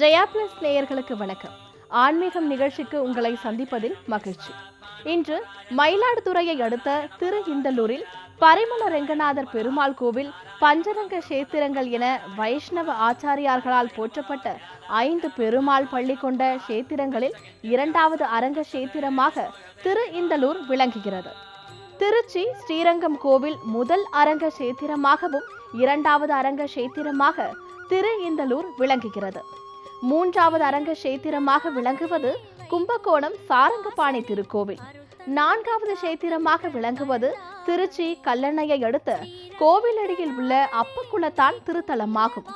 Jaya plus நேயர்களுக்கு வணக்கம். ஆன்மீகம் நிகழ்ச்சிக்கு உங்களை சந்திப்பதில் மகிழ்ச்சி. இன்று மயிலாடுதுறையை அடுத்த திரு இந்தலூரில் பரிமள ரெங்கநாதர் பெருமாள் கோவில் பஞ்சரங்க கஷேத்திரங்கள் என வைஷ்ணவ ஆச்சாரியார்களால் போற்றப்பட்ட 5 பெருமாள் பள்ளி கொண்ட கஷேத்திரங்களில் 2வது அரங்க கஷேத்திரமாக திரு இந்தலூர் விளங்குகிறது. திருச்சி ஸ்ரீரங்கம் கோவில் முதல் அரங்க கஷேத்திரமாகவும் 2வது அரங்க கஷேத்திரமாக திரு இந்தலூர் விளங்குகிறது. 3வது அரங்க கஷேத்திரமாக விளங்குவது கும்பகோணம் சாரங்கபாணி திருக்கோவில். 4வது கஷேத்திரமாக விளங்குவது திருச்சி கல்லணையை அடுத்த கோவிலடியில் உள்ள அப்பக்குளத்தான் திருத்தலமாகும்.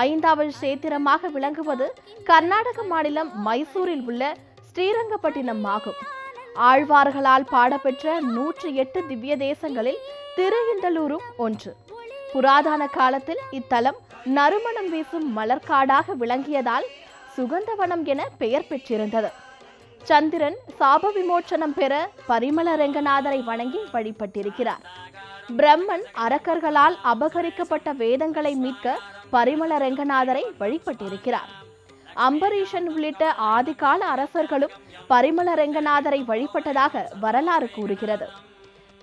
5வது கஷேத்திரமாக விளங்குவது கர்நாடக மாநிலம் மைசூரில் உள்ள ஸ்ரீரங்கப்பட்டினம் ஆகும். ஆழ்வார்களால் பாடப்பெற்ற 108 திவ்ய தேசங்களில் திரு இந்தலூரும் ஒன்று. புராதன காலத்தில் இத்தலம் நறுமணம் வீசும் மலர்காடாக விளங்கியதால் சுகந்தவனம் என பெயர் பெற்றிருந்தது. சந்திரன் சாப விமோச்சனம் பெற பரிமள ரெங்கநாதரை வணங்கி வழிபட்டிருக்கிறார். பிரம்மன் அரக்கர்களால் அபகரிக்கப்பட்ட வேதங்களை மீட்க பரிமள ரெங்கநாதரை வழிபட்டிருக்கிறார். அம்பரீஷன் உள்ளிட்ட ஆதிகால அரசர்களும் பரிமள ரெங்கநாதரை வழிபட்டதாக வரலாறு கூறுகிறது.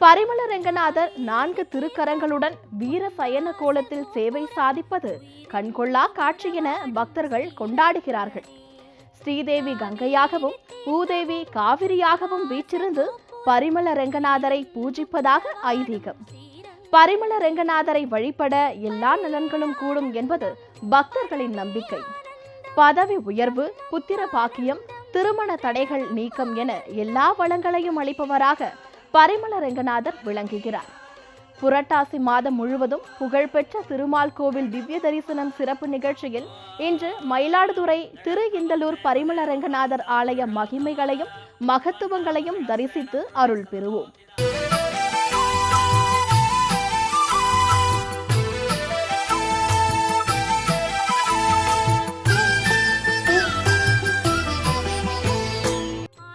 பரிமள ரெங்கநாதர் 4 திருக்கரங்களுடன் வீர சயன கோலத்தில் சேவை சாதிப்பது கண்கொள்ளா காட்சி என பக்தர்கள் கொண்டாடுகிறார்கள். ஸ்ரீதேவி கங்கையாகவும் பூதேவி காவிரியாகவும் வீற்றிருந்து பரிமள ரெங்கநாதரை பூஜிப்பதாக ஐதீகம். பரிமள ரெங்கநாதரை வழிபட எல்லா நலன்களும் கூடும் என்பது பக்தர்களின் நம்பிக்கை. பதவி உயர்வு, புத்திர பாக்கியம், திருமண தடைகள் நீக்கம் என எல்லா வளங்களையும் அளிப்பவராக பரிமள ரெங்கநாதர் விளங்குகிறார். புரட்டாசி மாதம் முழுவதும் புகழ்பெற்ற திருமால் கோவில் திவ்ய தரிசனம் சிறப்பு நிகழ்ச்சியில் இன்று மயிலாடுதுறை திரு இந்தலூர் பரிமள ரெங்கநாதர் ஆலய மகிமைகளையும் மகத்துவங்களையும் தரிசித்து அருள் பெறுவோம்.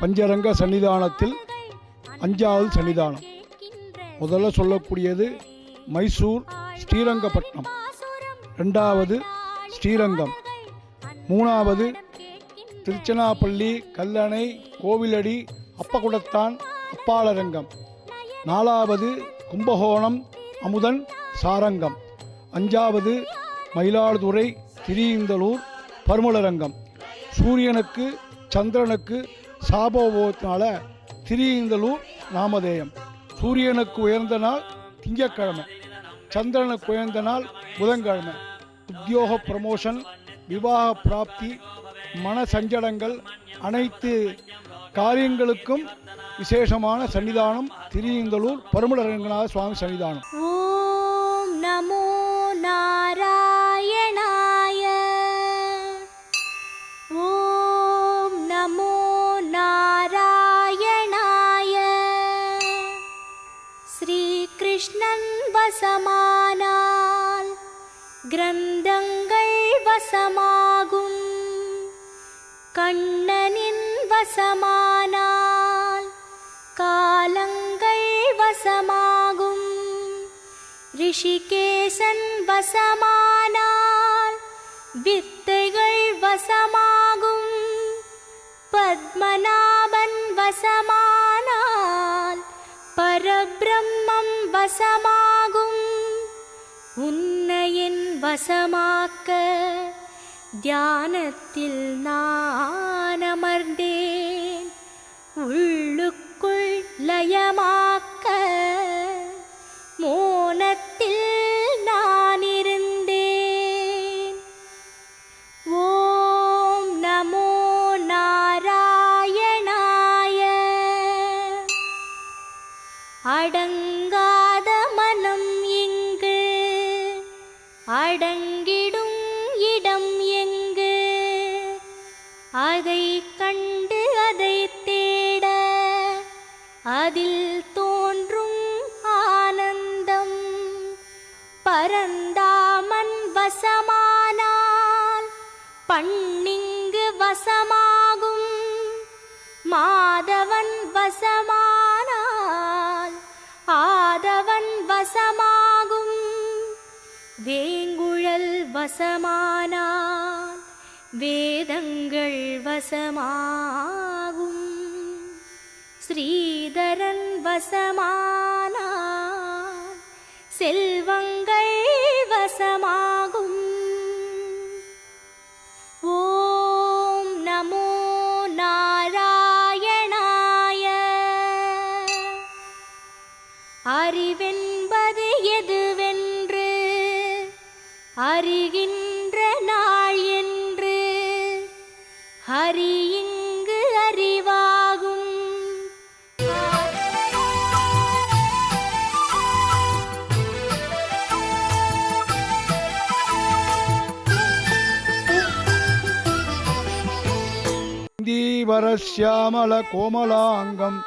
பஞ்சரங்க சன்னிதானத்தில் 5வது சன்னிதானம். முதல்ல சொல்லக்கூடியது மைசூர் ஸ்ரீரங்கப்பட்டினம், 2வது ஸ்ரீரங்கம், 3வது திருச்சினாப்பள்ளி கல்லணை கோவிலடி அப்பகுடத்தான் அப்பாளரங்கம், 4வது கும்பகோணம் அமுதன் சாரங்கம், 5வது மயிலாடுதுறை திரு இந்தலூர் பரிமளரங்கம். சூரியனுக்கு சந்திரனுக்கு சாபோபத்தினால திரு இந்தலூர் நாமதேயம். சூரியனுக்கு உயர்ந்த நாள் திங்கட்கிழமை, சந்திரனுக்கு உயர்ந்த நாள் புதன்கிழமை. உத்தியோக ப்ரமோஷன், விவாக பிராப்தி, மன சஞ்சலங்கள், அனைத்து காரியங்களுக்கும் விசேஷமான சன்னிதானம் திரு இந்தலூர் பரிமள ரெங்கநாத சுவாமி சன்னிதானம். ஓம் நமோ நாராயணாய. ஓம் நமோ கிருஷ்ணன் வசமானால் கிரந்தங்கள் வசமாகும், கண்ணனின் வசமானால் காலங்கள் வசமாகும், ரிஷிகேசன் வசமானால் வித்தைகள் வசமாகும், பத்மநாபன் வசமானால் பரபிரம்மம் வசமாகும். உன்னையின் வசமாக்க தியானத்தில் நான் அமர்ந்தேன், உள்ளுக்குள் லயமாக்க மோனத்தில் நான் இருந்தேன். ஓம் நமோ அடங்காத மனம் இங்கு அடங்கிடும் இடம் எங்கு, அதை கண்டு அதை தேட அதில் தோன்றும் ஆனந்தம். பரந்தாமன் வசமானால் பண்ணிங்கு வசமாகும், மாதவன் வசமானால் ஆதவன் வசமாகும், வேங்குழல் வசமானால் வேதங்கள் வசமாகும் ஸ்ரீதரன் வசமானான் செல்வங்கள் வசமாகும். ஓம் நமோ நாராயணாய. அறிவென்பது எதுவென்று அறிகின்ற நாள் என்று ஹரி இங்கு அறிவாகும். இந்தீவரஸ்யாமல கோமலாங்கம்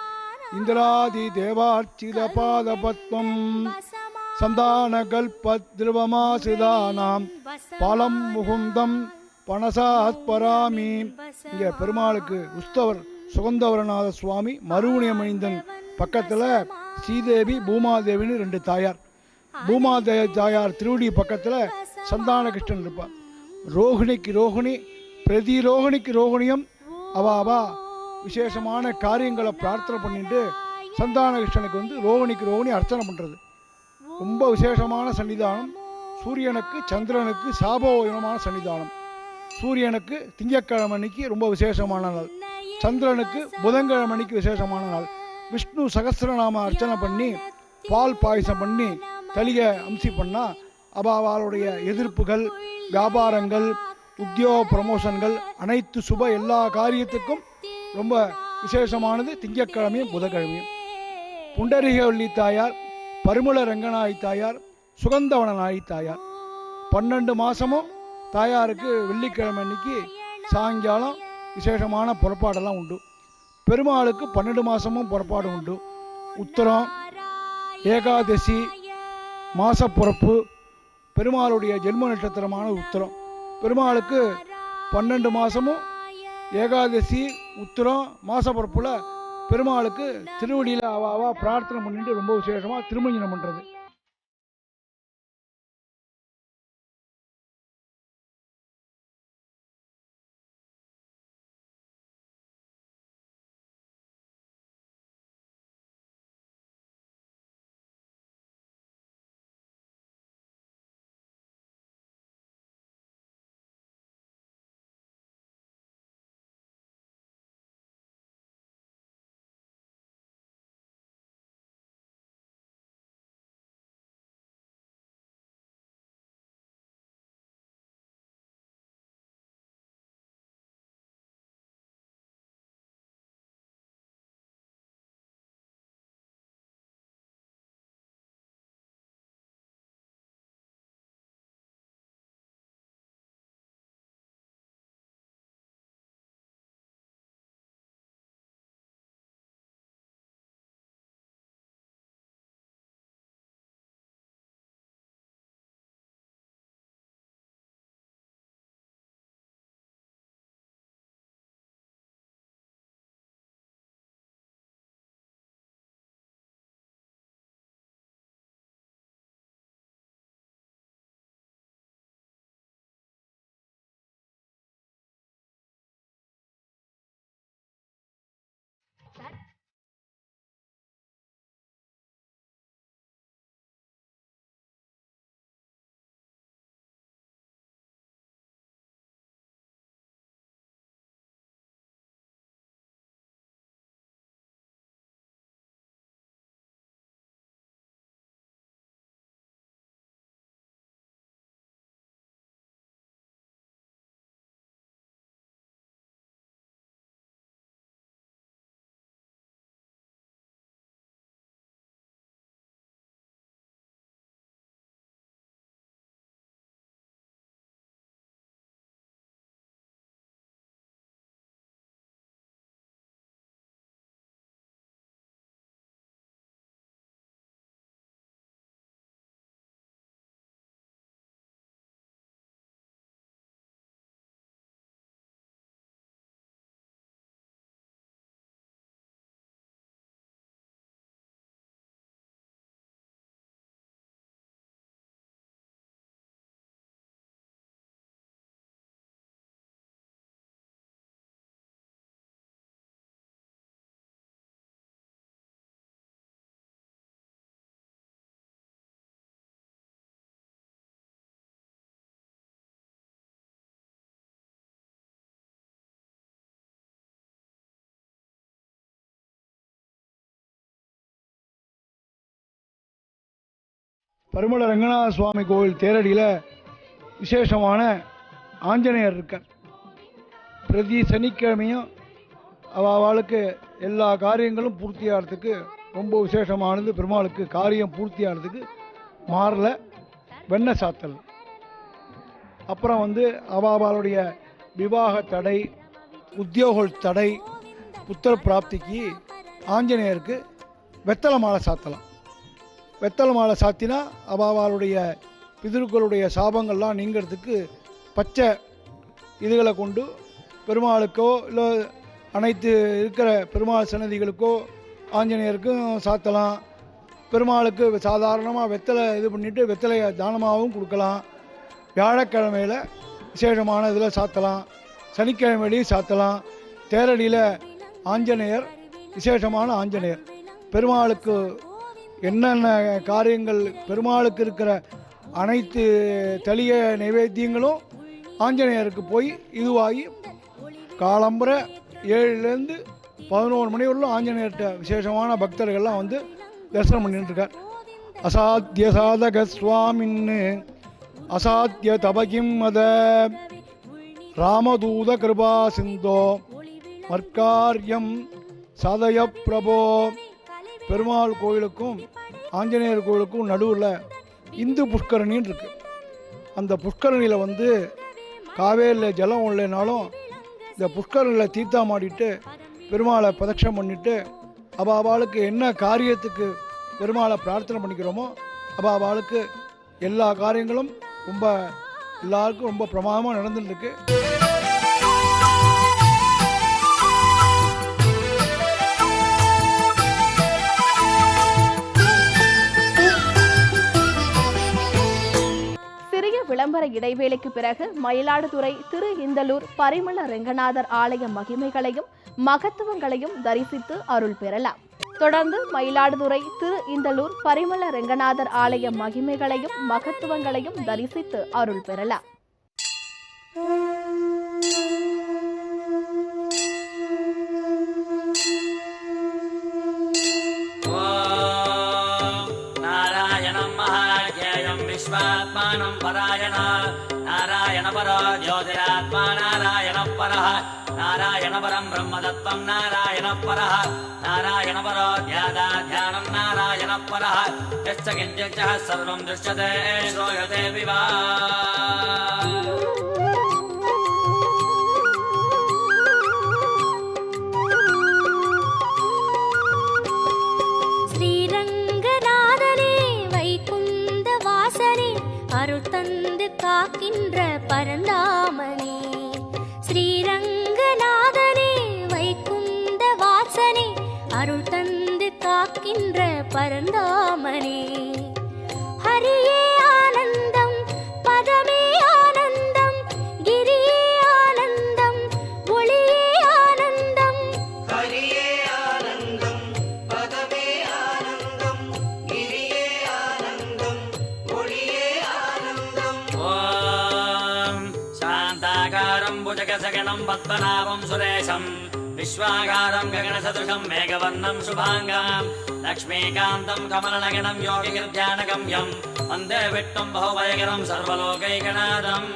இந்திராதி தேவார்ச்சித பாதபத்மம் சந்தானகல்பத்ருவமாசிதானாம் பாலம் முகுந்தம் பனசாத்பராமி. இங்கே பெருமாளுக்கு உஸ்தவர் சுகந்தவரநாத சுவாமி மறுவுணியம் அணிந்தன் பக்கத்தில் ஸ்ரீதேவி பூமாதேவின்னு 2 தாயார். பூமாதேவி தாயார் திருவடி பக்கத்தில் சந்தான கிருஷ்ணன் இருப்பார். ரோகிணிக்கு ரோகிணி, பிரதிரோகிணிக்கு ரோகிணியம் அவா விசேஷமான காரியங்களை பிரார்த்தனை பண்ணிட்டு சந்தான கிருஷ்ணனுக்கு வந்து ரோகிணிக்கு ரோகிணி அர்ச்சனை பண்ணுறது ரொம்ப விசேஷமான சன்னிதானம். சூரியனுக்கு சந்திரனுக்கு சாபோயனமான சன்னிதானம். சூரியனுக்கு திங்கட்கிழமை அன்னைக்கு ரொம்ப விசேஷமான நாள், சந்திரனுக்கு புதன்கிழமை அன்னைக்கு விசேஷமான நாள். விஷ்ணு சகஸ்ரநாம அர்ச்சனை பண்ணி பால் பாயசம் பண்ணி தலிகை அம்சி பண்ணால் அவளுடைய எதிர்ப்புகள், வியாபாரங்கள், உத்தியோக ப்ரமோஷன்கள் அனைத்து சுப எல்லா காரியத்துக்கும் ரொம்ப விசேஷமானது திங்கட்கிழமையும் புதன்கிழமையும். புண்டரிகவல்லி தாயார், பரிமள ரங்கநாயகி தாயார், சுகந்தவனநாயகி தாயார் 12 மாதமும் தாயாருக்கு வெள்ளிக்கிழமை அன்னைக்கு சாயங்காலம் விசேஷமான புறப்பாடெல்லாம் உண்டு. பெருமாளுக்கு 12 மாதமும் புறப்பாடு உண்டு. உத்தரம், ஏகாதசி, மாசப்புறப்பு, பெருமாளுடைய ஜென்ம நட்சத்திரமான உத்தரம். பெருமாளுக்கு 12 மாதமும் ஏகாதசி, உத்தரம், மாசப்புறப்பில் பெருமாளுக்கு திருவடியில் அவ பிரார்த்தனை பண்ணிட்டு ரொம்ப விசேஷமாக திருமஞ்சனம் பண்ணுறது. பரிமள ரங்கநாத சுவாமி கோவில் தேரடியில் விசேஷமான ஆஞ்சநேயர் இருக்கார். பிரதி சனிக்கிழமையும் அவளுக்கு எல்லா காரியங்களும் பூர்த்தியாகிறதுக்கு ரொம்ப விசேஷமானது. பெருமாளுக்கு காரியம் பூர்த்தியாகிறதுக்கு மாறல வெண்ணெய் சாத்தல். அப்புறம் அவளுடைய விவாக தடை, உத்தியோக தடை, புத்திர பிராப்திக்கு ஆஞ்சநேயருக்கு வெத்தலை மாலை சாத்தலாம். வெத்தலை மாலை சாத்தினா அவளுடைய பிதர்களுடைய சாபங்கள்லாம் நீங்கிறதுக்கு பச்சை இதுகளை கொண்டு பெருமாளுக்கோ இல்லை அனைத்து இருக்கிற பெருமாள் சன்னதிகளுக்கோ ஆஞ்சநேயருக்கும் சாத்தலாம். பெருமாளுக்கு சாதாரணமாக வெத்தலை இது பண்ணிவிட்டு வெத்தலையை தானமாகவும் கொடுக்கலாம். வியாழக்கிழமையில் விசேஷமான இதில் சாத்தலாம், சனிக்கிழமையிலையும் சாத்தலாம். தேரடியில் ஆஞ்சநேயர் விசேஷமான ஆஞ்சநேயர். பெருமாளுக்கு என்னென்ன காரியங்கள் பெருமாளுக்கு இருக்கிற அனைத்து தளிய நைவேத்தியங்களும் ஆஞ்சநேயருக்கு போய் இதுவாகி காலம்புரை 7லேருந்து 11 மணி வரலும் ஆஞ்சநேயர்கிட்ட விசேஷமான பக்தர்கள்லாம் தரிசனம் பண்ணிட்டுருக்கார். அசாத்திய சாதக சுவாமின்னு அசாத்திய தபகிம் மத ராமதூத கிருபா சிந்தோ மற்காரியம் சதய பிரபோ. பெருமாள் கோயிலுக்கும் ஆஞ்சநேயர் கோயிலுக்கும் நடுவில் இந்து புஷ்கரணின்னு இருக்கு. அந்த புஷ்கரணியில் காவேரியில் ஜலம் இல்லைனாலும் இந்த புஷ்கரணியில் தீர்த்தமாடிட்டு பெருமாளை பிரதட்சணம் பண்ணிவிட்டு அவளுக்கு என்ன காரியத்துக்கு பெருமாளை பிரார்த்தனை பண்ணிக்கிறோமோ அவளுக்கு எல்லா காரியங்களும் ரொம்ப எல்லாருக்கும் ரொம்ப பிரமாதமாக நடந்துட்டுருக்கு. சிறிய விளம்பர இடைவேளைக்கு பிறகு மயிலாடுதுறை திரு இந்தலூர் பரிமள ரெங்கநாதர் ஆலய மகிமைகளையும் மகத்துவங்களையும் தரிசித்து அருள் பெறலாம். தொடர்ந்து மயிலாடுதுறை திரு இந்தலூர் பரிமள ரெங்கநாதர் ஆலய மகிமைகளையும் மகத்துவங்களையும் தரிசித்து அருள் பெறலாம். विश्वात्मानं परायण नारायण परो ज्योतिरात्मा नारायण परः नारायण परं ब्रह्मतत्त्वं नारायण परः नारायण परो ध्यानं नारायण परः यश्च किञ्चित् सर्वं दृश्यते श्रूयते विवा. அருள் தந்து காக்கின்ற பரந்தாமனே ஸ்ரீரங்கநாதனே வைகுந்த வாசனே அருள் தந்து காக்கின்ற பரந்தாமனே ஹரியே ஆனந்தம் பதமே ஆனந்தம் கிரியே ஆனந்தம் ஒளியே ஆனந்தம் ஹரியே ஆனந்தம் பதமே ஆனந்தம் கிரியே ஆனந்தம் ஒளியே भुजगसगणं पद्मनाभं सुरेशं विश्वागारं गगनसदृशं मेघवर्णं शुभाङ्गं लक्ष्मीकान्तं कमलनगनं योगिगिर्ध्यानगम्यं वन्दे विष्णुं बहुभयकरं सर्वलोकैकनाथम्.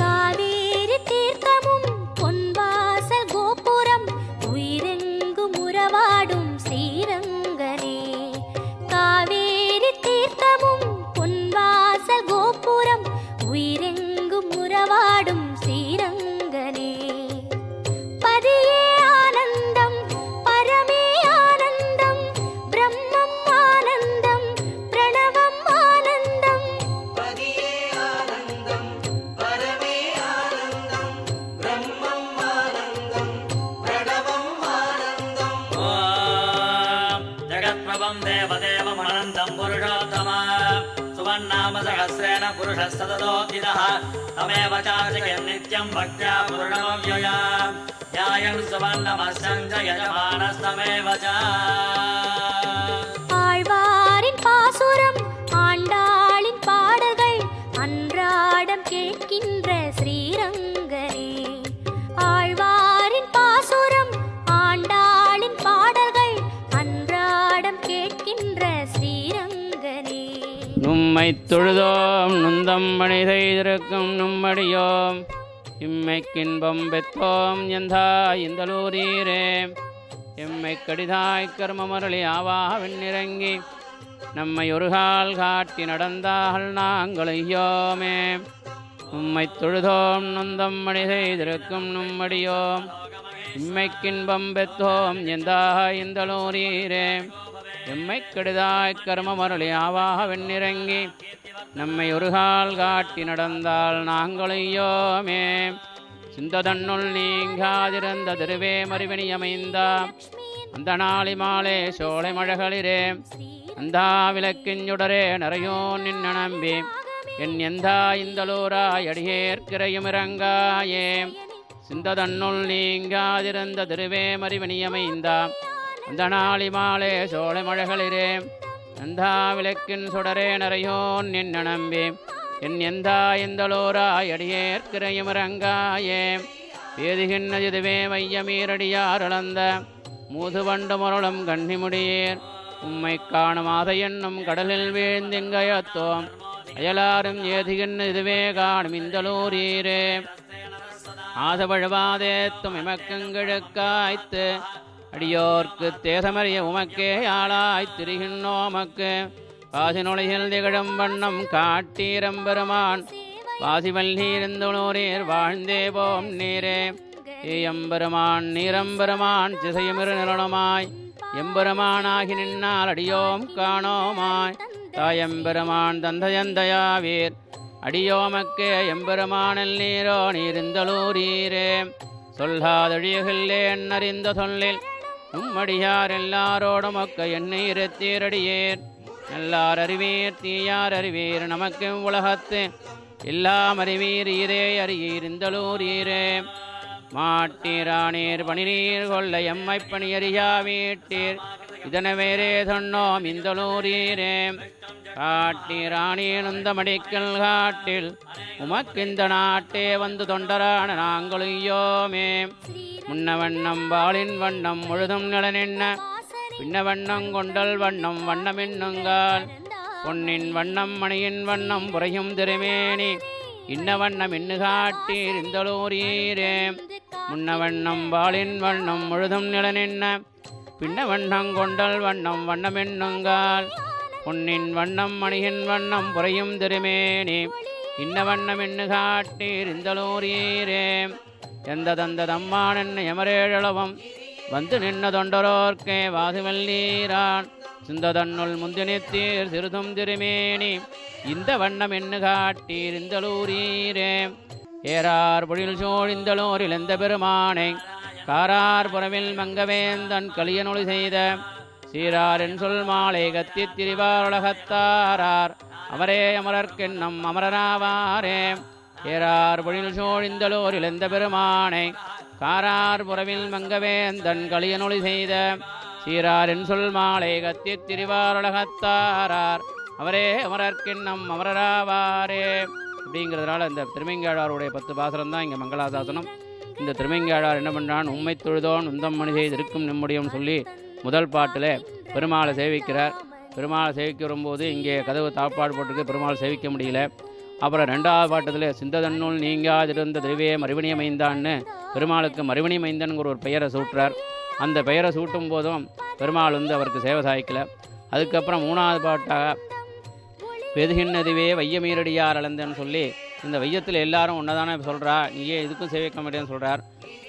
காவேரி தீர்த்தமும் பொன்வாசல் கோபுரம் உயிரெங்கும் உறவாடும் ஸ்ரீரங்கனே காவேரி தீர்த்தமும் பொன்வாசல் கோபுரம் உயிரெங்கும் உறவாடும் ஸ்ரீரங்கனே பதியே ஆனந்தம் பரமே ஆனந்தம் பிரம்மம் ஆனந்தம் பிரணவம் ஆனந்தம் பதியே ஆனந்தம் பரமே ஆனந்தம் பிரம்மம் ஆனந்தம் பிரணவம் ஆனந்தம். ஓம் ஜகத்பிரபம் தேவதேவம் அனந்தம் புருஷோத்தமா सुवन्नाम सहस्रेण पुरुषः सततोऽधितः तमेव चार्चयन् नित्यं भक्त्या पूर्णमव्यया ध्यायन् सुवर्णमस्यं च यजमानस्तमेव च. ஆழ்வாரின் பாசுரம் ஆண்டாளின் பாடல்கள் அன்றாடம் கேட்கின்ற ஸ்ரீரங்கனே ஆழ்வாரின் பாசுரம் ஆண்டாளின் பாடல்கள் அன்றாடம் கேட்கின்ற ஸ்ரீரங்கனே உம்மை தொழுதோம் நுந்தம் பணி செய்திருக்கும் நும்மடியோம் இம்மைக்கின்பம் பெற்றோம் எந்தா இந்தலூரீரே எம்மை கடிதாய் கர்மமரளி ஆவாவின் இறங்கி நம்மை ஒருகால் காட்டி நடந்தால் நாங்கள் ஐயோமே உம்மை தொழுதோம் நொந்தம் மணி செய்திருக்கும் நும்மடியோம் இம்மைக்கின்பம் பெற்றோம் எந்தா இந்தலூரீரே எம்மை கெடுதாய் கர்மமருளி ஆவாவின் இறங்கி நம்மை ஒருகால் காட்டி நடந்தால் நாங்கள் ஐயோமே சிந்ததன்னுள் நீங்காதிருந்த திருவே மறிவினி அமைந்தா அந்த நாளி மாலே சோலை மழகளிரே அந்தா விளக்கிஞ்சுடரே நிறையோ நின்ன நம்பி என் எந்தா இந்தலூராய் அடியேற்கிறையும் இறங்காயே சிந்ததன்னுள் நீங்காதிருந்த திருவே மறிவினியமைந்தா அந்த நாளி மாலே சோலை மழகளிரே அந்தா விளக்கின் சுடரே நிறையோ நின்ன நம்பி என் எந்தா இந்தலூராய் அடியேற்கிறையும் இறங்காயே பேதுகின்ற இதுவே வையமீரடியார் அளந்த மூதுவண்டு முரளும் கண்ணிமுடியேர் உம்மை காணும் ஆதை என்னும் கடலில் வீழ்ந்திங்கயத்தோம் அயலாரும் ஏதுகின்ற இதுவே காணும் இந்தலூரீரே ஆசவழுவாதேத்தும் இமக்கங்கிழக்காய்த்து அடியோர்க்கு தேசமறிய உமக்கே ஆளாய்த் திரிகின்றோமக்கு காசினொலையில் திகழும் வண்ணம் காட்டீரம்பெருமான் வாசிவல்லீரிந்தோரீர் வாழ்ந்தே போம் நீரே எம்பெருமான் நீரம்பெருமான் திசையுமிரு நிலனுமாய் எம்பெருமானாகி நின்னால் அடியோம் காணோமாய் தாயம்பெருமான் தந்தயந்தயாவீர் அடியோமக்கே எம்பெருமானில் நீரோ நீரிந்தலூரீரே சொல்லாதொழியகில்லேன் அறிந்த சொல்லில் உம்மடியார் எல்லாரோடும் ஒக்க என்னை இருத்தீரடியேர் எல்லார் அறிவீர் தீயார் அறிவீர் நமக்கு உலகத்து எல்லாம் அறிவீர் ஈரே அறியீர் இந்தலூரீரே மாட்டீரானீர் பணிநீர் கொள்ள எம்மை பணியறியா வீட்டீர் இதன வேறே சொன்னோம் இந்தலூரீரே காட்டீரானீர் நுந்த மடிக்கல் காட்டில் உமக்கிந்த நாட்டே வந்து தொண்டரான நாங்களுயோமே முன்ன வண்ணம் பாலின் வண்ணம் முழுதும் நிலனென்ன பின்ன வண்ணம் கொண்டல் வண்ணம் வண்ணமென்னுங்கால் பொன்னின் வண்ணம் மணியின் வண்ணம் புறையும் திருமேனி இன்ன வண்ணம் இன்னு காட்டீர் இந்தலூரீரே முன்ன வண்ணம் பாலின் வண்ணம் முழுதும் நிலனென்ன பின்ன வண்ணம் கொண்டல் வண்ணம் வண்ணமென்னுங்கால் பொன்னின் வண்ணம் மணியின் வண்ணம் புறையும் திருமேனி இன்ன வண்ணம் இன்னு காட்டீர் இந்தலூரீரே எந்த தந்த தம்மான் என்ன எமரேழளவம் வந்து நின்ன தொண்டரோர்க்கே வாசுவல்லீரான் சிந்ததன்னுள் முந்தினித்தீர் சிறுதும் திருமேனி இந்த வண்ணம் எண்ணு காட்டீர் இந்தலூரீரே ஏறார் பொழில் சோழிந்தலூரில் எந்த பெருமானை காரார் புறவில் மங்கவேந்தன் கலியனொளி செய்த சீராரின் சொல் மாலை கத்தி திரிவாருலகத்தாரார் அவரே அமரர்க்கென்னம் அமரராவாரே ஏறார் பொழில் சோழிந்தலூரில் எந்த பெருமானை காரார் புறவில் மங்கவேந்தன் கலியனொளி செய்த சீராரின் சொல் மாலை கத்தி திரிவாருலகத்தாரார் அவரே அமரர்க்கிண்ணம் அமரராவாரே அப்படிங்கிறதுனால இந்த திருமங்கையாழ்வாருடைய 10 பாசுரம் தான் இங்கே மங்களாசாசனம். இந்த திருமங்கையாழ்வார் என்ன பண்ணுறான், உம்மை தொழுதோன் உந்தம் மணி செய்திருக்கும் நம்முடையும் சொல்லி முதல் பாட்டில் பெருமாளை சேவிக்கிறார். பெருமாளை சேவிக்க வரும்போது இங்கே கதவு தாப்பாடு போட்டுருக்கு, பெருமாளை சேவிக்க முடியல. அப்புறம் 2வது பாட்டத்தில் சிந்ததன்னுள் நீங்காதிருந்த திருவே மறுவினிய மைந்தான்னு பெருமாளுக்கு மறுவினி மைந்தனுங்கிற ஒரு பெயரை சூட்டுறார். அந்த பெயரை சூட்டும் போதும் பெருமாள் அவருக்கு சேவை சாய்க்கல. அதுக்கப்புறம் 3வது பாட்டாக பெதுகின்னதுவே வையமீரடியார் அளந்தன்னு சொல்லி இந்த வையத்தில் எல்லாரும் ஒன்றதானே சொல்கிறா, நீயே இதுக்கும் சேவிக்க மாட்டேன்னு சொல்கிறார்.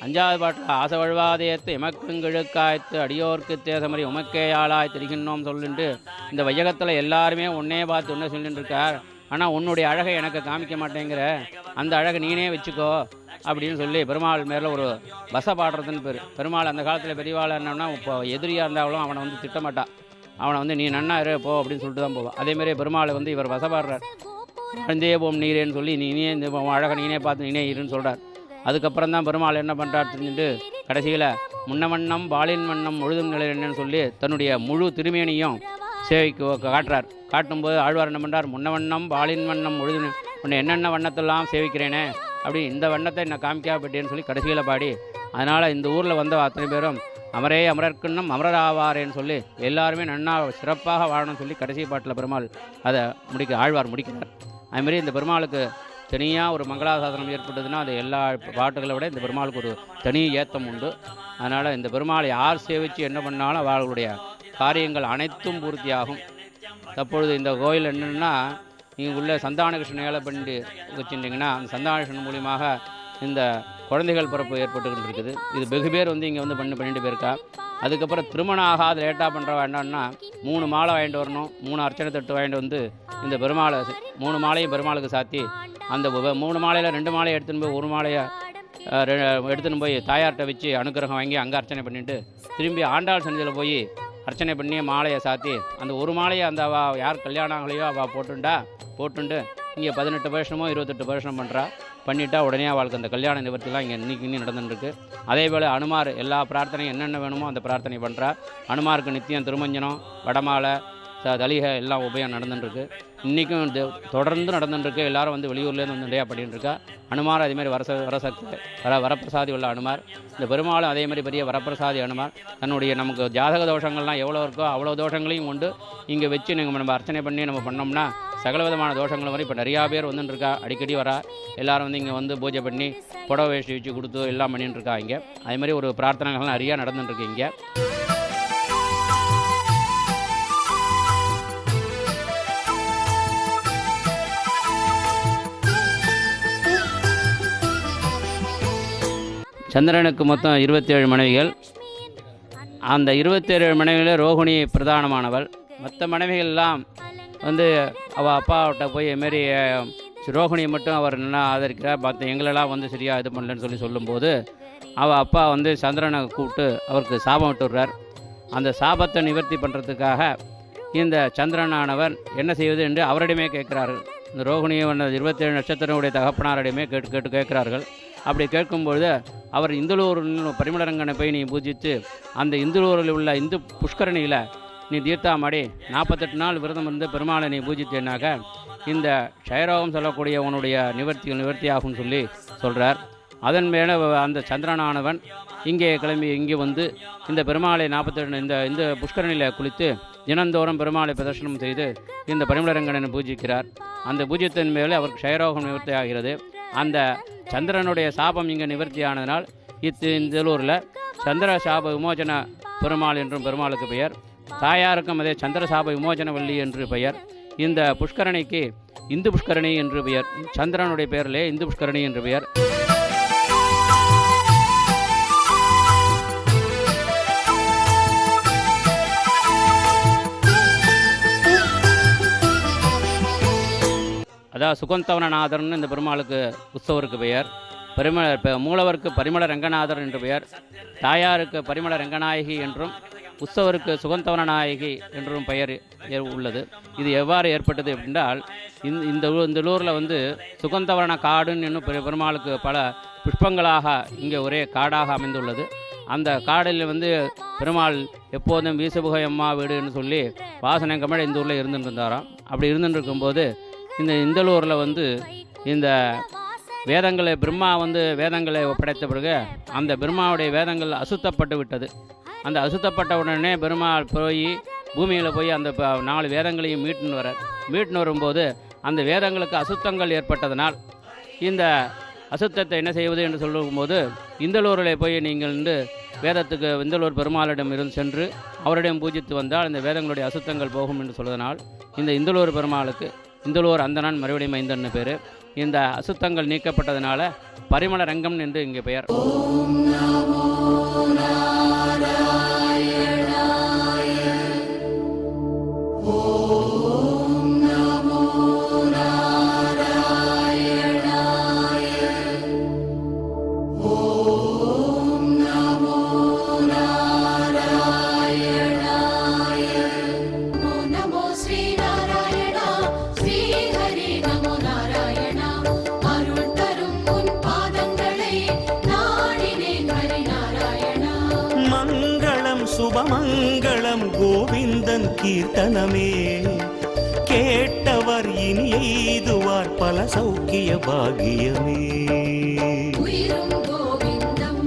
5வது பாட்டில் ஆசவழ்வாதேத்து எமக்குங்கிழுக்காய்த்து அடியோர்க்கு தேசமறி உமக்கே ஆளாய் திரிகின்றோம் சொல்லிட்டு இந்த வையகத்தில் எல்லாருமே ஒன்னே பார்த்து ஒன்றே சொல்லிட்டு இருக்கார். ஆனால் உன்னுடைய அழகை எனக்கு காமிக்க மாட்டேங்கிற, அந்த அழகை நீனே வச்சுக்கோ அப்படின்னு சொல்லி பெருமாள் மேலே ஒரு வச பாடுறதுன்னு பேர். பெருமாள் அந்த காலத்தில் பெரியவாள் என்னன்னா இப்போ எதிரியாக இருந்தாலும் அவனை திட்டமாட்டா, அவனை நீ நன்னா இரு போ அப்படின்னு சொல்லிட்டு தான் போவான். அதேமாரி பெருமாளை இவர் வசப்பாடுறார். வாழ்ந்தே போம் நீரேன்னு சொல்லி நீனே இந்த அழகை நீனே பார்த்து நீனே இருன்னு சொல்கிறார். அதுக்கப்புறம் தான் பெருமாள் என்ன பண்ணுறார் தெரிஞ்சுட்டு கடைசியில் முன்ன வண்ணம் பாலின் வண்ணம் முழுதும் நிலை என்னன்னு சொல்லி தன்னுடைய முழு திருமேனியும் சேவிக்க காட்டுறார். காட்டும்போது ஆழ்வார் என்ன பண்ணுறார், முன்ன வண்ணம் பாலின் வண்ணம் முழுது உன்னை என்னென்ன வண்ணத்தெல்லாம் சேவிக்கிறேனே அப்படி இந்த வண்ணத்தை நான் காமிக்காப்பட்டேன்னு சொல்லி கடைசியில் பாடி, அதனால் இந்த ஊரில் வந்த அத்தனை பேரும் அமரே அமரர்க்குன்னும் அமரராவாரேன்னு சொல்லி எல்லாருமே நன்னா சிறப்பாக வாழணும்னு சொல்லி கடைசி பாட்டில் பெருமாள் அதை ஆழ்வார் முடிக்கிறார். அதுமாரி இந்த பெருமாளுக்கு தனியாக ஒரு மங்களாசாசனம் ஏற்பட்டதுன்னா அது எல்லா பாட்டுகளை விட இந்த பெருமாளுக்கு ஒரு தனி ஏத்தம் உண்டு. அதனால் இந்த பெருமாளை யார் சேவித்து என்ன பண்ணாலும் அவர்களுடைய காரியங்கள் அனைத்தும் பூர்த்தியாகும். தற்பொழுது இந்த கோயில் என்னென்னா, நீங்கள் உள்ள சந்தானகிருஷ்ணன் ஏழை பண்ணி வச்சுட்டிங்கன்னா அந்த சந்தானகிருஷ்ணன் மூலியமாக இந்த குழந்தைகள் பிறப்பு ஏற்பட்டுக்கிட்டு இருக்குது. இது வெகு பேர் இங்கே பண்ணிட்டு போயிருக்கா. அதுக்கப்புறம் திருமணம் ஆகாது லேட்டாக பண்ணுற வேண்டாம்னா 3 மாலை வாங்கிட்டு வரணும், 3 அர்ச்சனை தட்டு வாங்கிட்டு இந்த பெருமாளை 3 மாலையும் பெருமாளுக்கு சாத்தி அந்த 3 மாலையில் 2 மாலையை எடுத்துன்னு போய் 1 மாலையை எடுத்துன்னு போய் தாயார்கிட்ட வச்சு அனுக்கிரகம் வாங்கி அங்கே அர்ச்சனை பண்ணிவிட்டு திரும்பி ஆண்டாள் சன்னிதியில் போய் அர்ச்சனை பண்ணி மாலையை சாத்தி அந்த 1 மாலையை அந்த யார் கல்யாணம் ஆகலையோ அவள் போட்டுண்டு இங்கே 18 வருஷமோ 28 வருஷம் பண்ணிட்டா உடனே அவளுக்கு அந்த கல்யாண நிவர்த்திலாம் இங்கே இன்னும் நடந்துட்டுருக்கு. அதே போல் அனுமார் எல்லா பிரார்த்தனையும் என்னென்ன வேணுமோ அந்த பிரார்த்தனை பண்ணுறா. அனுமாருக்கு நித்தியம் திருமஞ்சனம், வடமாலை, தலிகை எல்லாம் உபயம் நடந்துட்டுருக்கு. இன்றைக்கும் தொடர்ந்து நடந்துட்டுருக்கு. எல்லோரும் வெளியூர்லேருந்து நிறையா பண்ணிட்டுருக்கா. அனுமார் அதேமாதிரி வரப்பிரசாதி உள்ள அனுமார். இந்த பெருமாளும் அதேமாதிரி பெரிய வரப்பிரசாதி அனுமார். தன்னுடைய நமக்கு ஜாதக தோஷங்கள்லாம் எவ்வளோ இருக்கோ அவ்வளோ தோஷங்களையும் கொண்டு இங்கே வச்சு நம்ம அர்ச்சனை பண்ணி நம்ம பண்ணோம்னா சகல விதமான தோஷங்கள் வரை இப்போ நிறையா பேர் வந்துட்டுருக்கா. அடிக்கடி வரா. எல்லோரும் இங்கே பூஜை பண்ணி புடவை வேஷ்டி வச்சு கொடுத்து எல்லாம் பண்ணிட்டுருக்கா. இங்கே அதேமாதிரி ஒரு பிரார்த்தனைகள்லாம் நிறையா நடந்துட்டுருக்கு. இங்கே சந்திரனுக்கு மொத்தம் 27 மனைவிகள். அந்த 27 மனைவிகளில் ரோகிணி பிரதானமானவள். மற்ற மனைவிகள்லாம் அவள் அப்பாவிட்ட போய் இதுமாரி ரோகிணியை மட்டும் அவர் நல்லா ஆதரிக்கிறார், மற்ற எங்களெல்லாம் சரியாக இது பண்ணலன்னு சொல்லும்போது அவள் அப்பா சந்திரனை கூப்பிட்டு அவருக்கு சாபம் விட்டுடுறார். அந்த சாபத்தை நிவர்த்தி பண்ணுறதுக்காக இந்த சந்திரனானவர் என்ன செய்வது என்று அவரிடமே கேட்குறார்கள். இந்த ரோகிணியை 27 நட்சத்திரனுடைய தகப்பனாரிடமே கேட்கிறார்கள். அப்படி கேட்கும்பொழுது அவர் இந்துலூர் பரிமளரங்கனை போய் நீ பூஜித்து அந்த இந்துலூரில் உள்ள இந்து புஷ்கரணியில் நீ தீர்த்தாமாடி 48 நாள் விரதம் பெருமாளை நீ பூஜித்தேனாக்க இந்த க்ஷயரோகம் சொல்லக்கூடிய உன்னுடைய நிவர்த்தி ஆகும்னு சொல்கிறார். அதன் மேலே அந்த சந்திரனானவன் இங்கே கிளம்பி இங்கே இந்த பெருமாளை 48 இந்த புஷ்கரணியில் குளித்து தினந்தோறும் பெருமாளை பிரதர்ஷனம் செய்து இந்த பரிமளரங்கனை பூஜிக்கிறார். அந்த பூஜ்யத்தின் மேலே அவர் க்ஷயரோகம் நிவர்த்தி ஆகிறது. அந்த சந்திரனுடைய சாபம் இங்கே நிவர்த்தியானதனால் இந்தலூரில் சந்திர சாப விமோச்சன பெருமாள் என்றும் பெருமாளுக்கு பெயர். தாயாருக்கும் அதே சந்திர சாப விமோச்சன வள்ளி என்று பெயர். இந்த புஷ்கரணிக்கு இந்து புஷ்கரணி என்று பெயர். சந்திரனுடைய பெயரிலே இந்து புஷ்கரணி என்று பெயர். அதாவது சுகந்தவனநாதர்னு இந்த பெருமாளுக்கு உற்சவருக்கு பெயர். மூலவருக்கு பரிமள ரங்கநாதர் என்று பெயர். தாயாருக்கு பரிமள ரங்கநாயகி என்றும் உற்சவருக்கு சுகந்தவனநாயகி என்றும் பெயர் உள்ளது. இது எவ்வாறு ஏற்பட்டது என்றால் இந்த ஊரில் சுகந்தவன காடுன்னு இன்னும் பெருமாளுக்கு பல புஷ்பங்களாக இங்கே ஒரே காடாக அமைந்துள்ளது. அந்த காடில் பெருமாள் எப்போதும் வீசபுகையம்மா வீடுன்னு சொல்லி வாசனை கமழ இந்த ஊரில் இருந்துட்டு இருந்தாராம். அப்படி இருந்துட்டு இருக்கும்போது இந்தலூரில் இந்த வேதங்களை பிரம்மா வேதங்களை ஒப்படைத்த பிறகு அந்த பிரம்மாவுடைய வேதங்கள் அசுத்தப்பட்டு விட்டது. அந்த அசுத்தப்பட்ட உடனே பெருமாள் போய் பூமியில் போய் அந்த 4 வேதங்களையும் மீட்டுன்னு வரும்போது அந்த வேதங்களுக்கு அசுத்தங்கள் ஏற்பட்டதனால் இந்த அசுத்தத்தை என்ன செய்வது என்று சொல்லும்போது இந்தலூரில் போய் நீங்கள் வேதத்துக்கு இந்தலூர் பெருமாளிடம் இருந்து சென்று அவரிடம் பூஜித்து வந்தால் இந்த வேதங்களுடைய அசுத்தங்கள் போகும் என்று சொல்வதனால் இந்த இந்தலூர் பெருமாளுக்கு இந்தலூர் அந்தனான் மறுபடியும் மைந்தன்னு பேர். இந்த அசுத்தங்கள் நீக்கப்பட்டதுனால பரிமள ரங்கம் என்று இங்கே பெயர். சுபமங்களம் கோவிந்தன் கீர்த்தனமே கேட்டவர் இனி எய்துவார் பல சௌக்கிய பாகியமே. உயிரும் கோவிந்தம்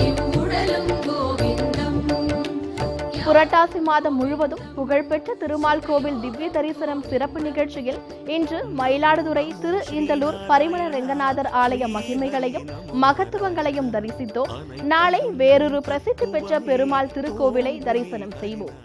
இவ்வுடலும் கோவிந்தம் புரட்டாசி மாதம் முழுவதும் புகழ்பெற்ற திருமால் கோவில் திவ்ய தரிசனம் சிறப்பு நிகழ்ச்சியில் இன்று மயிலாடுதுறை திரு இந்தலூர் பரிமள ரெங்கநாதர் ஆலய மகிமைகளையும் மகத்துவங்களையும் தரிசித்தோம். நாளை வேறொரு பிரசித்தி பெற்ற பெருமாள் திருக்கோவிலை தரிசனம் செய்வோம்.